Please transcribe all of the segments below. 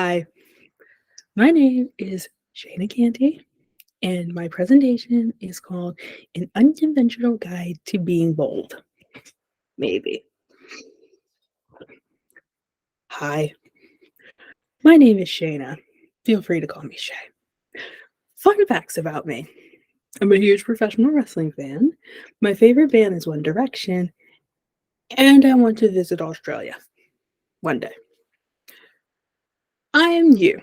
Hi, my name is Shayna Canty, and my presentation is called An Unconventional Guide to Being Bold. Maybe. Hi, my name is Shayna. Feel free to call me Shay. Fun facts about me. I'm a huge professional wrestling fan. My favorite band is One Direction, and I want to visit Australia one day. I am you,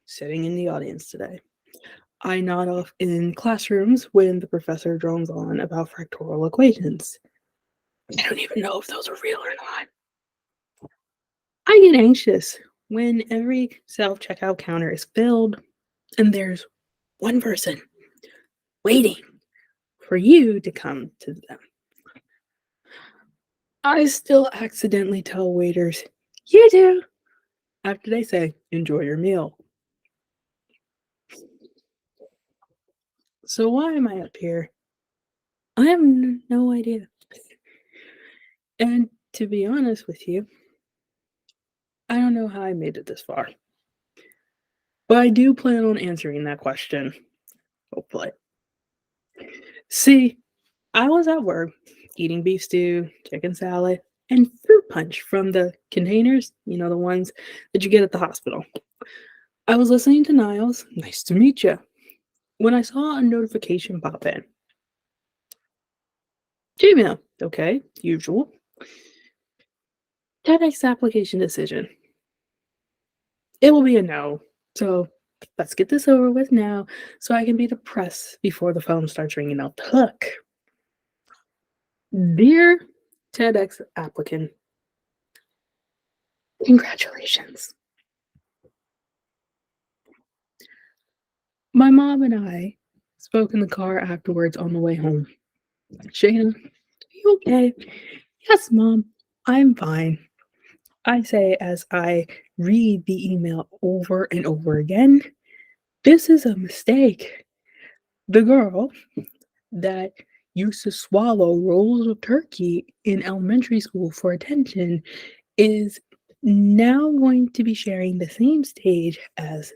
sitting in the audience today. I nod off in classrooms when the professor drones on about fractal equations. I don't even know if those are real or not. I get anxious when every self checkout counter is filled and there's one person waiting for you to come to them. I still accidentally tell waiters, "You do," after they say, "Enjoy your meal." So, why am I up here? I have no idea. And to be honest with you, I don't know how I made it this far. But I do plan on answering that question, hopefully. See, I was at work eating beef stew, chicken salad, and fruit punch from the containers, the ones that you get at the hospital. I was listening to Niles, nice to meet you, when I saw a notification pop in. Gmail, okay, usual. Tedx application decision. It will be a no. So let's get this over with now so I can be depressed before the phone starts ringing out the hook. Dear TEDx applicant, congratulations. My mom and I spoke in the car afterwards on the way home. Shayna, are you okay? Yes, Mom, I'm fine. I say as I read the email over and over again. This is a mistake. The girl that used to swallow rolls of turkey in elementary school for attention is now going to be sharing the same stage as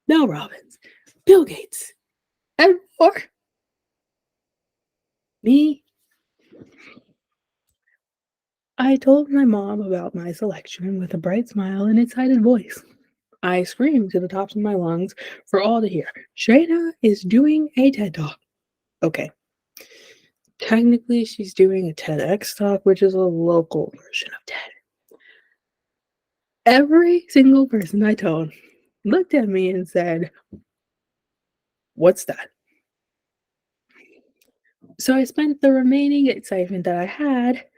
Mel Robbins, Bill Gates, and more. Me, I told my mom about my selection with a bright smile and excited voice. I screamed to the tops of my lungs for all to hear. Shayna is doing a TED Talk. Okay. Technically, she's doing a TEDx talk, which is a local version of TED. Every single person I told looked at me and said, "What's that?" So I spent the remaining excitement that I had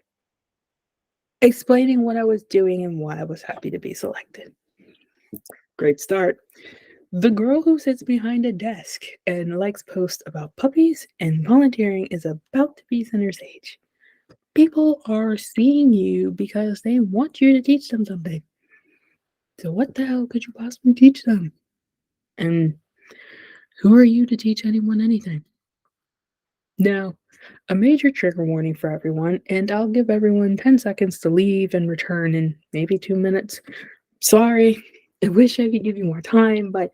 explaining what I was doing and why I was happy to be selected. Great start. The girl who sits behind a desk and likes posts about puppies and volunteering is about to be center stage. People are seeing you because they want you to teach them something. So what the hell could you possibly teach them? And who are you to teach anyone anything? Now, a major trigger warning for everyone, and I'll give everyone 10 seconds to leave and return in maybe 2 minutes. Sorry, I wish I could give you more time, but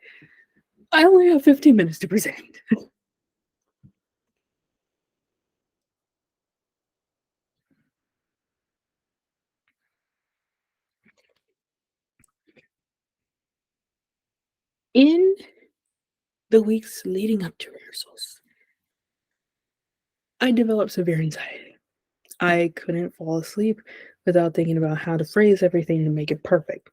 I only have 15 minutes to present. In the weeks leading up to rehearsals, I developed severe anxiety. I couldn't fall asleep without thinking about how to phrase everything to make it perfect.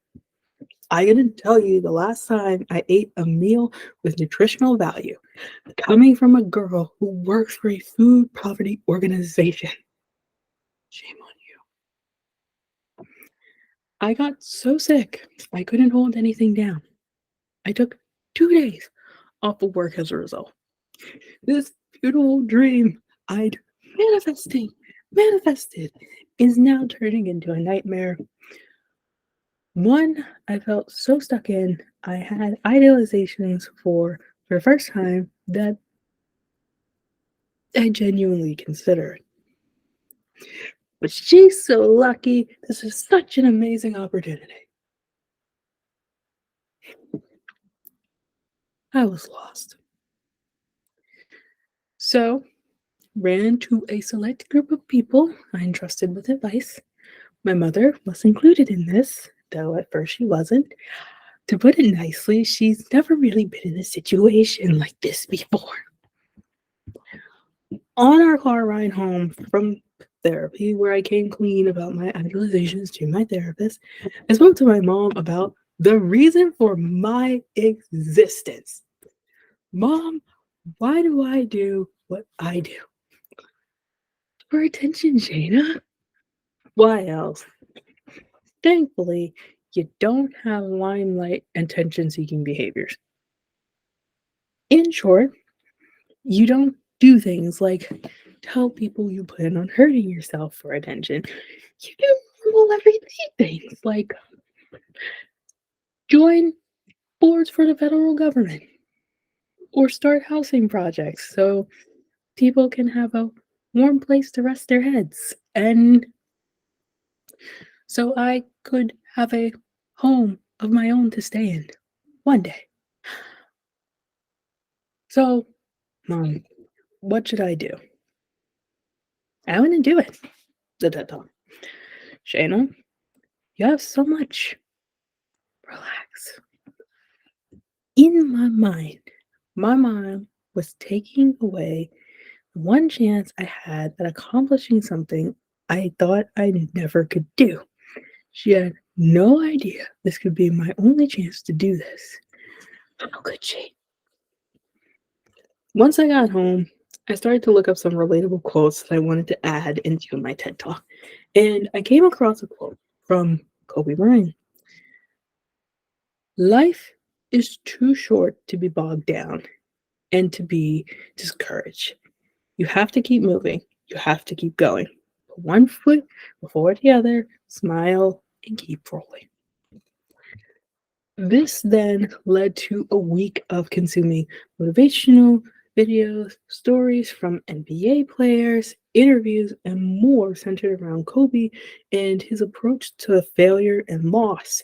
I couldn't tell you the last time I ate a meal with nutritional value coming from a girl who works for a food poverty organization. Shame on you. I got so sick, I couldn't hold anything down. I took 2 days off of work as a result. This beautiful dream I'd manifested, is now turning into a nightmare. One I felt so stuck in, I had idealizations for the first time that I genuinely considered. But she's so lucky. This is such an amazing opportunity. I was lost. So, ran into a select group of people I entrusted with advice. My mother was included in this, though at first she wasn't. To put it nicely, she's never really been in a situation like this before. On our car ride home from therapy, where I came clean about my idealizations to my therapist, I spoke to my mom about the reason for my existence. Mom, why do I do what I do? For attention, Jana. Why else? Thankfully, you don't have limelight attention seeking behaviors. In short, you don't do things like tell people you plan on hurting yourself for attention. You do normal everyday things like join boards for the federal government or start housing projects so people can have a warm place to rest their heads and so I could have a home of my own to stay in one day. So, Mom, what should I do? I want to do it. The TED Talk. Shayna, you have so much. Relax. In my mom was taking away one chance I had at accomplishing something I thought I never could do. She had no idea this could be my only chance to do this. How could she? Once I got home, I started to look up some relatable quotes that I wanted to add into my TED Talk. And I came across a quote from Kobe Bryant. Life is too short to be bogged down and to be discouraged. You have to keep moving. You have to keep going. Put one foot before the other, smile, and keep rolling. This then led to a week of consuming motivational videos, stories from NBA players, interviews, and more centered around Kobe and his approach to failure and loss.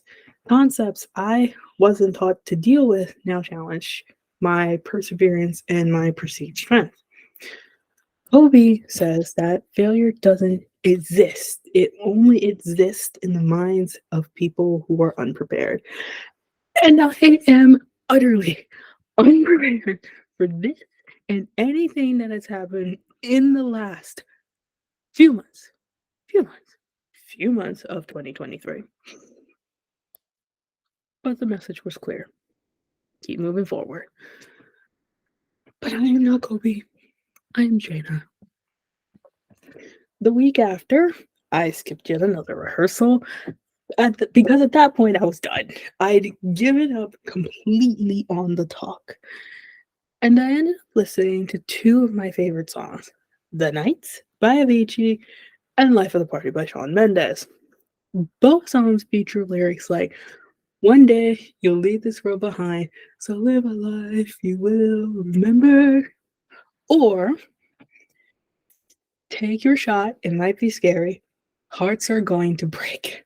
Concepts I wasn't taught to deal with now challenge my perseverance and my perceived strength. Kobe says that failure doesn't exist. It only exists in the minds of people who are unprepared. And I am utterly unprepared for this and anything that has happened in the last few months, few months of 2023. But the message was clear. Keep moving forward. But I am not Kobe. I am Jana. The week after, I skipped yet another rehearsal because at that point I was done. I'd given up completely on the talk. And I ended up listening to two of my favorite songs, The Nights by Avicii and Life of the Party by Shawn Mendes. Both songs feature lyrics like, one day you'll leave this world behind, so live a life you will remember. Or, take your shot, it might be scary, hearts are going to break.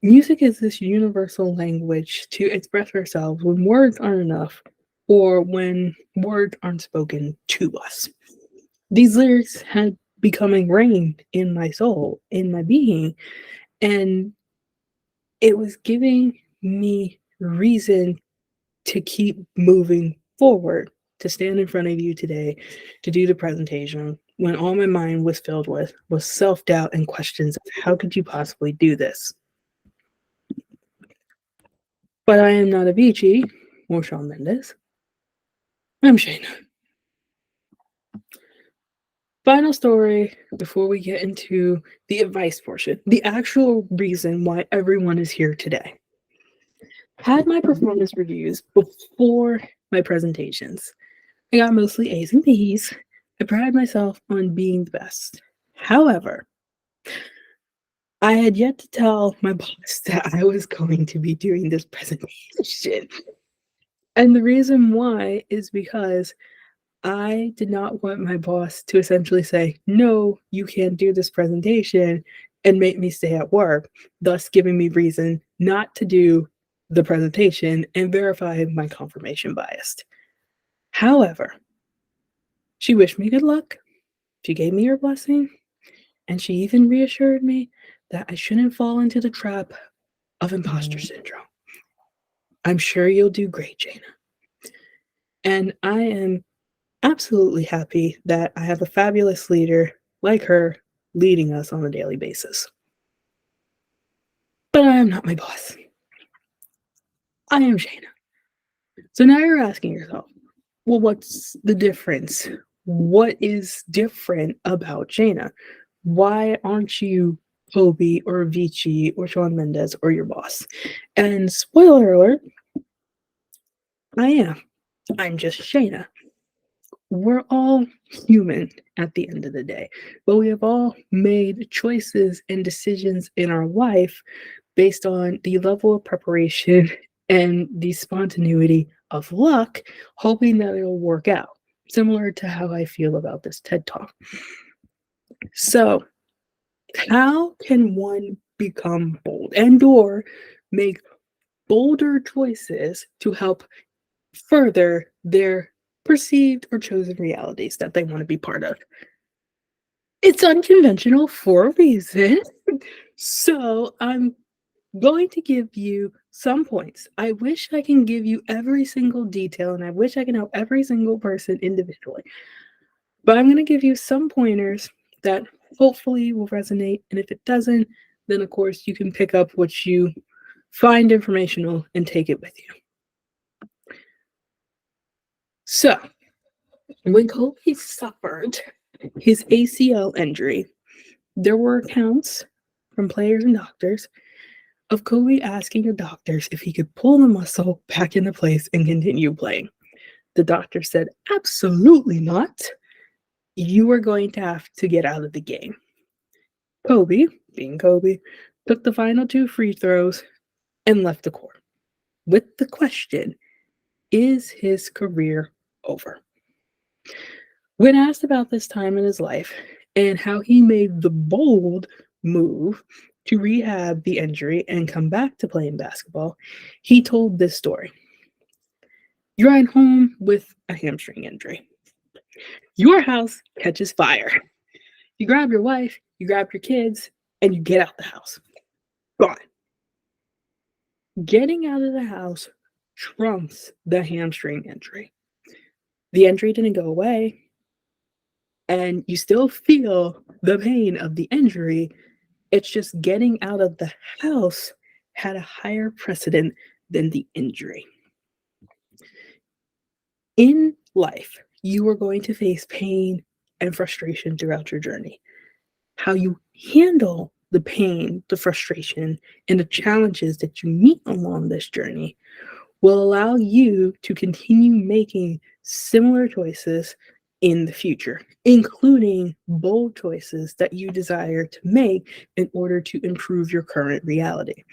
Music is this universal language to express ourselves when words aren't enough or when words aren't spoken to us. These lyrics had become ingrained in my soul, in my being, and it was giving me reason to keep moving forward, to stand in front of you today, to do the presentation, when all my mind was filled with was self-doubt and questions of how could you possibly do this? But I am not Avicii or Shawn Mendes. I'm Shayna. Final story before we get into the advice portion, the actual reason why everyone is here today. Had my performance reviews before my presentations. I got mostly A's and B's. I pride myself on being the best. However, I had yet to tell my boss that I was going to be doing this presentation. And the reason why is because I did not want my boss to essentially say, no, you can't do this presentation and make me stay at work, thus giving me reason not to do the presentation and verify my confirmation bias. However, she wished me good luck. She gave me her blessing, and she even reassured me that I shouldn't fall into the trap of imposter syndrome. I'm sure you'll do great, Jana. And I am absolutely happy that I have a fabulous leader like her leading us on a daily basis. But I am not my boss. I am Jana. So now you're asking yourself, well, what's the difference? What is different about Jana? Why aren't you Kobe or Vici or Shawn Mendes or your boss? And spoiler alert, I am. I'm just Shayna. We're all human at the end of the day, but we have all made choices and decisions in our life based on the level of preparation and the spontaneity of luck, hoping that it'll work out, similar to how I feel about this TED Talk. So, how can one become bold and or make bolder choices to help further their perceived or chosen realities that they want to be part of? It's unconventional for a reason. So I'm going to give you some points. I wish I can give you every single detail and I wish I can help every single person individually. But I'm going to give you some pointers that hopefully will resonate. And if it doesn't, then of course you can pick up what you find informational and take it with you. So, when Kobe suffered his ACL injury, there were accounts from players and doctors of Kobe asking the doctors if he could pull the muscle back into place and continue playing. The doctor said, absolutely not. You are going to have to get out of the game. Kobe, being Kobe, took the final 2 free throws and left the court with the question, is his career over? When asked about this time in his life and how he made the bold move to rehab the injury and come back to playing basketball, he told this story. You're at home with a hamstring injury. Your house catches fire. You grab your wife, you grab your kids, and you get out the house. Gone. Getting out of the house trumps the hamstring injury. The injury didn't go away, and you still feel the pain of the injury. It's just getting out of the house had a higher precedent than the injury. In life, you are going to face pain and frustration throughout your journey. How you handle the pain, the frustration, and the challenges that you meet along this journey will allow you to continue making similar choices in the future, including bold choices that you desire to make in order to improve your current reality.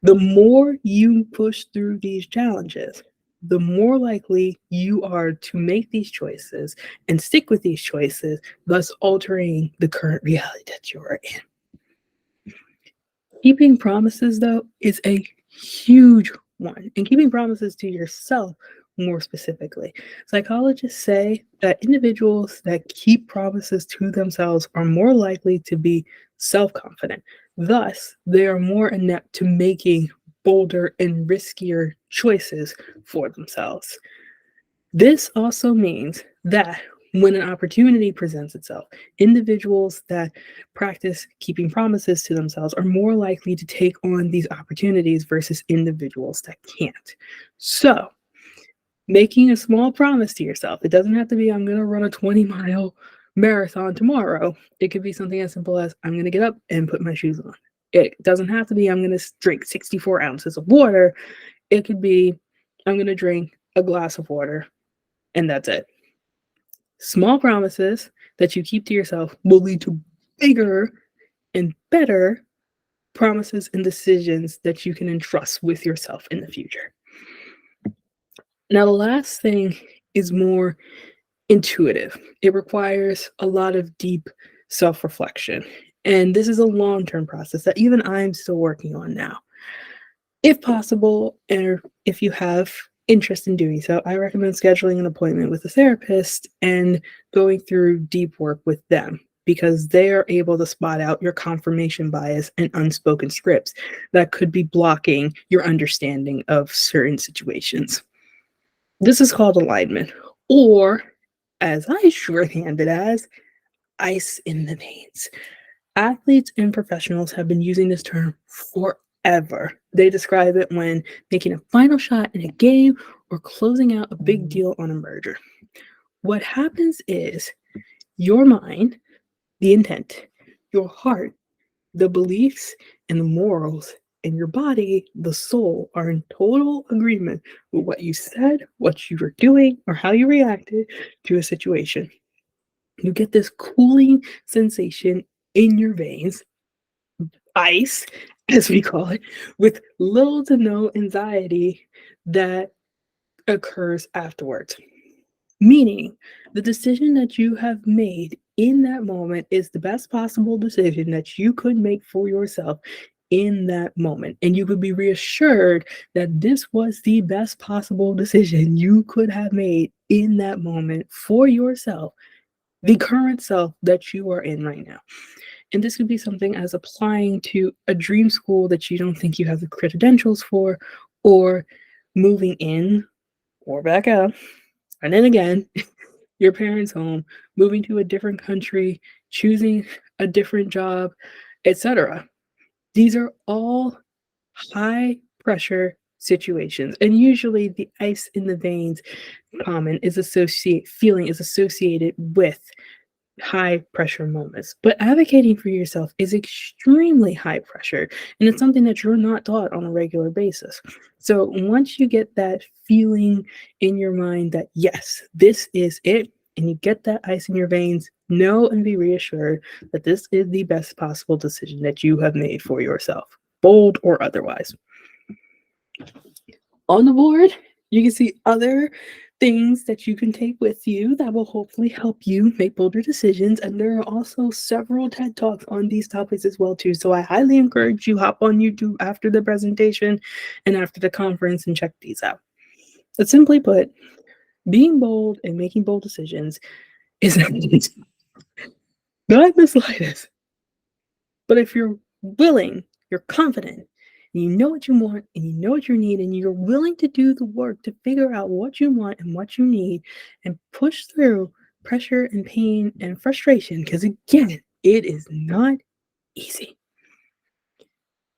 The more you push through these challenges, the more likely you are to make these choices and stick with these choices, thus altering the current reality that you are in. Keeping promises, though, is a huge one, and keeping promises to yourself more specifically. Psychologists say that individuals that keep promises to themselves are more likely to be self-confident. Thus, they are more inept to making bolder and riskier choices for themselves. This also means that when an opportunity presents itself, individuals that practice keeping promises to themselves are more likely to take on these opportunities versus individuals that can't. So, making a small promise to yourself, it doesn't have to be, I'm going to run a 20-mile marathon tomorrow. It could be something as simple as, I'm going to get up and put my shoes on. It doesn't have to be, I'm going to drink 64 ounces of water. It could be, I'm going to drink a glass of water, and that's it. Small promises that you keep to yourself will lead to bigger and better promises and decisions that you can entrust with yourself in the future. Now, the last thing is more intuitive. It requires a lot of deep self-reflection. And this is a long-term process that even I'm still working on now. If possible, or if you have interest in doing so, I recommend scheduling an appointment with a therapist and going through deep work with them because they are able to spot out your confirmation bias and unspoken scripts that could be blocking your understanding of certain situations. This is called alignment, or as I shorthand it as, ice in the veins. Athletes and professionals have been using this term forever. They describe it when making a final shot in a game or closing out a big deal on a merger. What happens is your mind, the intent, your heart, the beliefs, and the morals, and your body, the soul, are in total agreement with what you said, what you were doing, or how you reacted to a situation. You get this cooling sensation in your veins, ice, as we call it, with little to no anxiety that occurs afterwards. Meaning, the decision that you have made in that moment is the best possible decision that you could make for yourself in that moment. And you could be reassured that this was the best possible decision you could have made in that moment for yourself, the current self that you are in right now. And this could be something as applying to a dream school that you don't think you have the credentials for, or moving in or back out, and then again, your parents' home, moving to a different country, choosing a different job, etc. These are all high pressure situations. And usually the ice in the veins feeling is associated with high pressure moments. But advocating for yourself is extremely high pressure, and it's something that you're not taught on a regular basis. So once you get that feeling in your mind that, yes, this is it, and you get that ice in your veins, know and be reassured that this is the best possible decision that you have made for yourself, bold or otherwise. On the board, you can see other things that you can take with you that will hopefully help you make bolder decisions. And there are also several TED Talks on these topics as well too. So I highly encourage you hop on YouTube after the presentation and after the conference and check these out. But simply put, being bold and making bold decisions is not the slightest. But if you're willing, you're confident, and you know what you want and you know what you need, and you're willing to do the work to figure out what you want and what you need and push through pressure and pain and frustration, because again, it is not easy.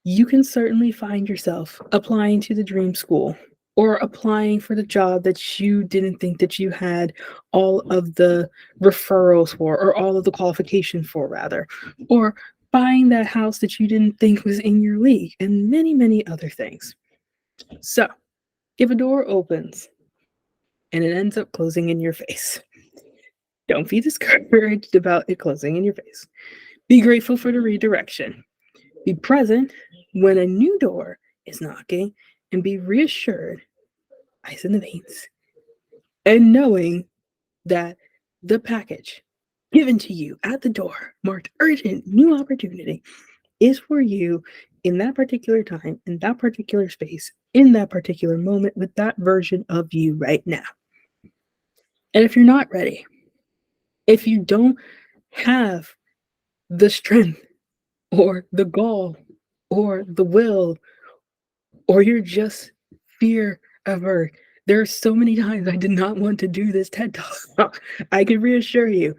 You can certainly find yourself applying to the dream school or applying for the job that you didn't think that you had all of the referrals for, or all of the qualifications for, rather, or buying that house that you didn't think was in your league, and many, many other things. So, if a door opens and it ends up closing in your face, don't be discouraged about it closing in your face. Be grateful for the redirection. Be present when a new door is knocking, and be reassured, ice in the veins, and knowing that the package given to you at the door, marked urgent new opportunity, is for you in that particular time, in that particular space, in that particular moment, with that version of you right now. And if you're not ready, if you don't have the strength or the gall or the will, or you're just fear averse, there are so many times I did not want to do this TED Talk. I can reassure you,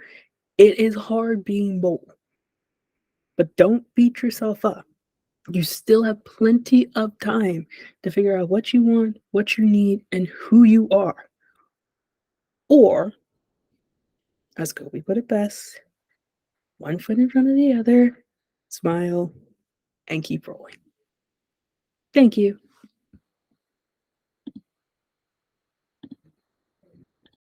it is hard being bold, but don't beat yourself up. You still have plenty of time to figure out what you want, what you need, and who you are. Or, as Kobe put it best, one foot in front of the other, smile, and keep rolling. Thank you.